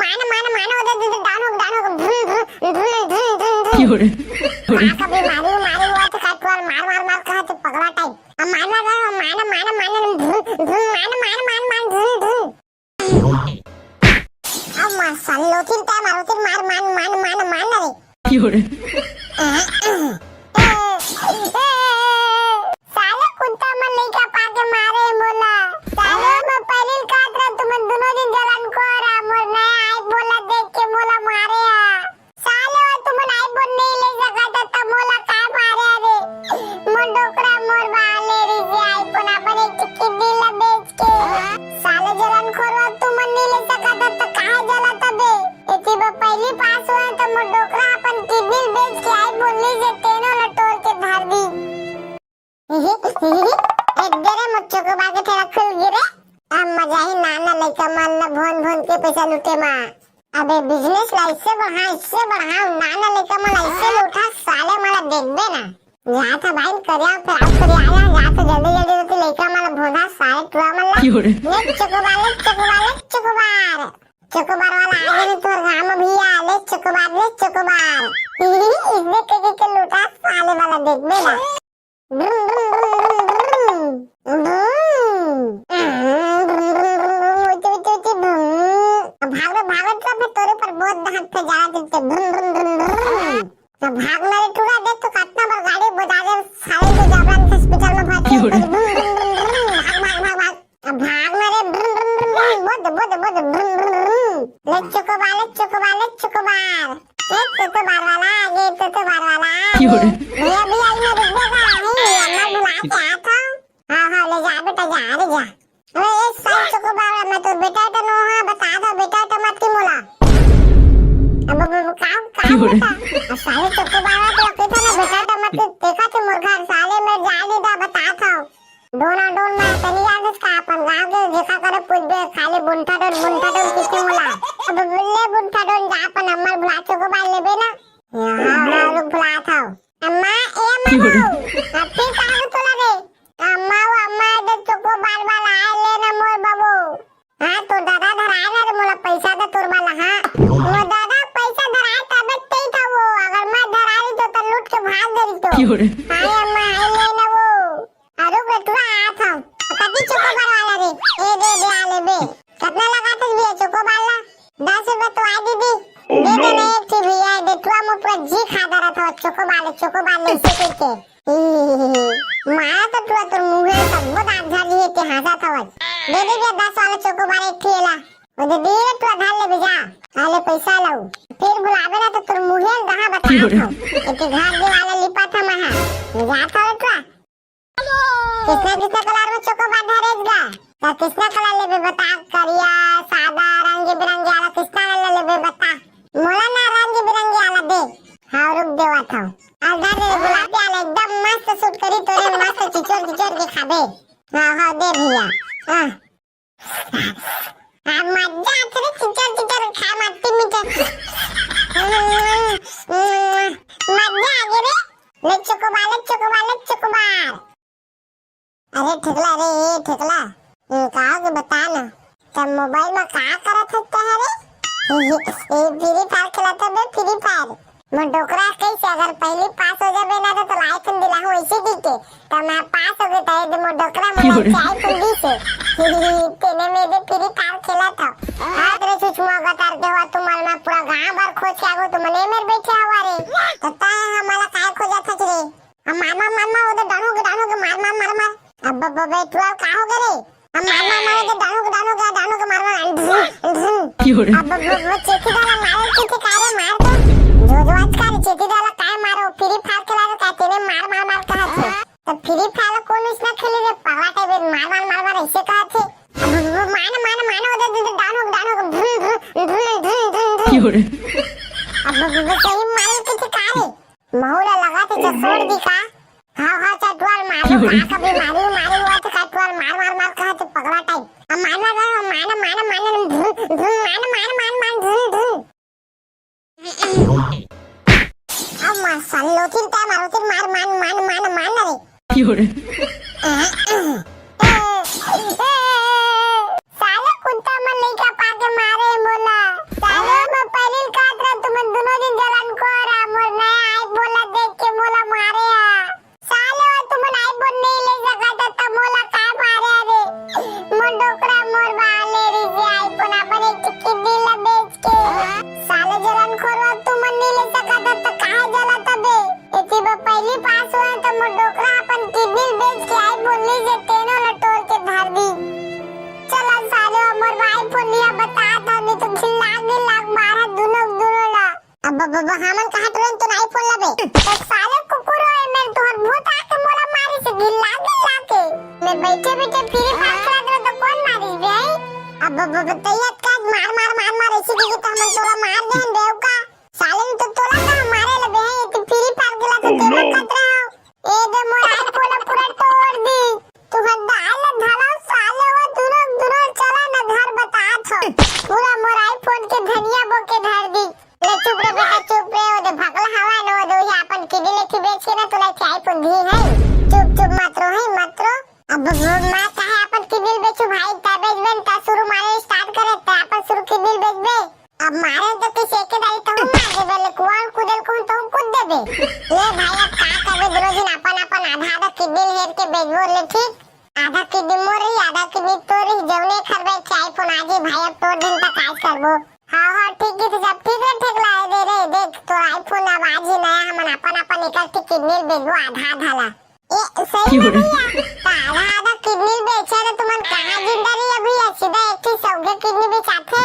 माना माना माना उधर डानो डानो Fiore. कभी मारी मारी हुआ तो काटवाल मार मार मार कहा तो पगला टाइप अब मारना रहा माना माना माना माना माना माना अब मसाल लोथिन ता मारोथिन मार मान मान मान मान रे Fiore. साले कुत्ता मन नहीं का पाके मारे बोला साले मैं पहले काट रहा तुम दोनों दिन जलन को रहा मोर नया आई बोला देख के मोला मारे साले तुम आई बोल नहीं ले सका था मोला का मारे रे मोर डोकरा मोर वाले रे आई पुना अपन एक किडनी ला बेच के साले जलन को रहा तुम नहीं ले सका था तो कहां जला तबे इतनी पहली पास हुआ तो मोर डोकरा अपन किडनी बेच के आई बोलने से तेनो लटोर के धार दी इधर मुच्चो को बाके तेरा खुल गिरे अब मजा ही नाना लइका मन ना भोन भोन के पैसा लूटे मां अबे बिजनेस ला इससे बढ़ा नाना लइका मन ऐसे लूटा साले मला देखबे ना जा था भाई करिया फिर आप करिया आया जा तो जल्दी तो लइका मला भोना साले टुआ मन ला Fiore. ले चकोबार वाला आगे ने तोर गांव में भी आले चकोबार इसने के लूटा साले वाला देखबे ना भागत का फिर तोरे पर बहुत दहक पे जा देते तो भाग मेरे टूटा देख तो कितना बार गाड़ी बजा दे साले को जबरन हॉस्पिटल में भर्ती भाग मेरे बहुत ले चकोबार तो बार वाला आगे तो बार वाला Fiore. भैया भी आई मैं रुक गया अम्मा बुला के आया था हां ले जा बेटा जा रे जा अरे ये साल चकोबार मैं तो बेटा तो नो हां बता दो बेटा तो मत की मोला अब काम बेटा साले चकोबार तो कहता ना बेटा तो मत देखा थे मुर्गा साले में जाली दा बता था डोना डोन में तनी याद इसका अपन गांव के देखा करे पूछ दे खाली बुंटा डोन किसने मोला अब बुल्ले बुंटा डोन जा अपन अम्मा बुला चकोबार लेबे ना हां लोग बुला था अम्मा Fiore. फिर कहाँ तोला रे अम्मा दे चोको बार बार आए ले ना मोर बाबू हाँ तो दादा धराए ना रे मोला पैसा दे तोर वाला हाँ वो दादा पैसा धराए तबे ते था वो अगर मैं धराई तो लूट के भाग गई तो Fiore. हाय अम्मा आए ले ना वो अरे बेटुआ आया था कभी चोको बार वाला रे ए दे आले बे कितना लगा था भी चोको बार ला 10 रुपए तो आई दीदी दे दे ना एक थी भैया बेटुआ मो पूरा जी खा रहा था चोको बार ले से के मारा तो टुआ तो मुंह में सब बहुत आधा जी के हंसा था वो दे दे 10 वाला चोको बार एक थेला वो दे दे टुआ धार ले भेजा आले पैसा लाओ फिर बुलावे ना तो तोर मुंह में कहां बता था एक घर के वाला लिपा था महा जा था टुआ किसने कलर में चोको बार धरेगा तो किसने कलर लेबे बता करिया सादा रंग बिरंगे वाला किसने कलर लेबे बता मोला ना रंग बिरंगे वाला दे हां रुक देवा था आधा दे गुलाबी वाला एकदम मस्त सूट करी तोरे मस्त चिचोर के खाबे हां दे भैया हां मजा तेरे चिचोर खा मत मीठा मजा आ गई रे ले चकोबार अरे ठेकला कहा के बता ना तब मोबाइल में क्या करत सकता है रे फ्री फायर खेलता बे फ्री फायर मैं डोकरा कैसे अगर पहले पास हो जाबे ना तो आईफोन दिला हूं ऐसे दिखे तो मैं पास हो गया था ये डोकरा मैं आईफोन दी से तेने में दे फ्री फायर खेला था हां तेरे सुषमा गतार के हुआ तुम्हारे में पूरा गांव भर खोज के आगो तुम ने मेरे बैठे हुआ रे तो ता हमारा काय खोजा था रे हम मामा उधर डानो के मार अब बेटुआ का हो गए हम मामा उधर डानो के मार Fiore. अब चेती डाला मार के कारे मार तो जो आज का चेती डाला काय मारो फ्री फायर खेला तो कहते ने मार कहा थे तो फ्री फायर कौन इसने खेले रे पगला टाइप मार ऐसे कहा थे अब माना उधर डानो Fiore. अब सही मार के कारे महुला लगा थे छोड़ दी का हां चटवाल मारो कभी मारी हुआ तो चटवाल मार कहा तो पगला टाइप अब माना अब मसाल लोथिन ता मारोथिन मार रे Fiore. साले कुत्ता मन नहीं का पाके मारे मोला हमन कहा तुरंत तो नहीं फोन लबे तो साले कुकुर है मेरे तो भूत आके मोला मारी से गिल्ला के मैं बैठे बैठे फ्री फायर खेला तो कौन मारी बे अब तैयत का मार ऐसे की तो हमन तोला मार देन देव का साले ने तो तोला का मारे लबे है तो फ्री फायर खेला तो ते मत रहो ए दे मोरा आईफोन पूरा तोड़ दी तू हदाल धाला साले वो दुनो चला ना घर बता छो पूरा मोरा आईफोन के धनिया बोके धर दी ले चुप रे बेटा चुप रे ओ दे भगला हवा नो दो ही अपन किडी लेके बेच के ना तुला आईफोन दी है चुप मत रो अब मां कहे अपन किडी बेचू भाई तबेज बन ता शुरू मारे स्टार्ट करे ता अपन शुरू किडी बेच बे अब मारे तो किसी के दाई तो हम मार दे ले कुआं कुदल को तो हम कूद देबे ले भाई अब का करबे दोनों दिन अपन आधा किडी हेर के बेचबो ले ठीक आधा किडी मोरी आधा किडी तोरी जवने खरबे आईफोन आजे भाई अब तोड़ दिन तक आज करबो हां ठीक है तो जब ठीक है ठीक ला दे रे देख तो आईफोन अब आज ही नया हमन अपन इकट्ठी किडनी बेचबो आधा ला ए सही में भैया आधा किडनी बेचे तो तुमन कहां जिंदा रही अभी सीधा एक ही सौगे किडनी बेचाथे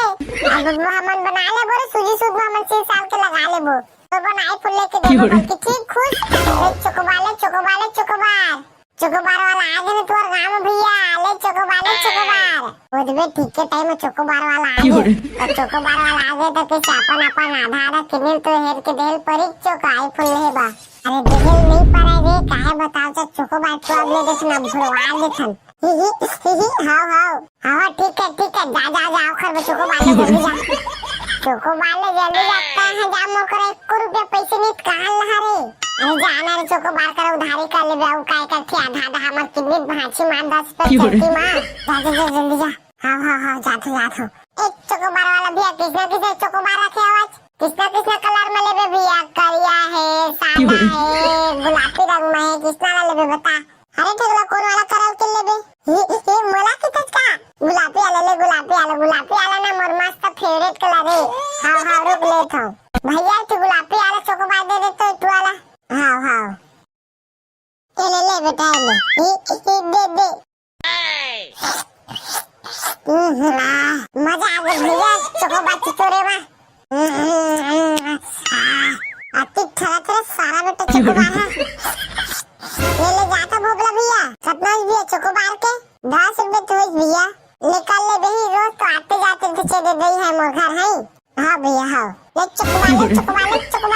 अब हमन बना ले बोरे सूजी सूद हमन 6 साल के लगा लेबो तो बनाई फुल लेके देबो कि ठीक खुश चोकोबार वाला आ गए तोर गांव में भैया ले चोकोबार ओदबे ठीक के टाइम में चोकोबार वाला आ गए और चोकोबार वाला आ गए तो किस अपन आधा किडनी तो हेर के देल परी चोका आई फुल लेबा अरे देखेल नहीं पड़ा रे काहे बताओ तो चोकोबार तो अब ले देखना भरवा देथन हां ठीक है जा आओ खर चोकोबार ले जल्दी जा चोकोबार ले जल्दी जाता है जा मोकर 1 रुपया पैसे नहीं कहां लहा रे अरे जाना रे चोकोबार कर उधारी कर ले बाऊ काय करथी आधा हमर किडनी भांची मार 10 पे चलती मां जा जल्दी जा हां जाथो एक चोकोबार वाला भैया किसने चोकोबार रखे आवाज किसना कलर में लेबे भैया करिया है सादा है गुलाबी रंग में है किसना लेबे बता अरे ठगला कौन वाला कलर के लेबे ये मोला कितच का गुलाबी वाला ना मोर मस्त फेवरेट कलर है हां रुक ले था भैया तू गुलाबी वाला चोकोबार दे दे तो तू वाला हां ये ले बेटा ले ये दे मजा आ गया भैया चोकोबार चिचोरे में अति थोड़ा सारा बेटा चोकोबार है ले जाता भोगला भैया कितना भैया चोकोबार के 10 रुपए तो भैया निकाल ले बही रोज तो आते जाते तो चले गई है मोर घर है हां भैया हां ले चोकोबार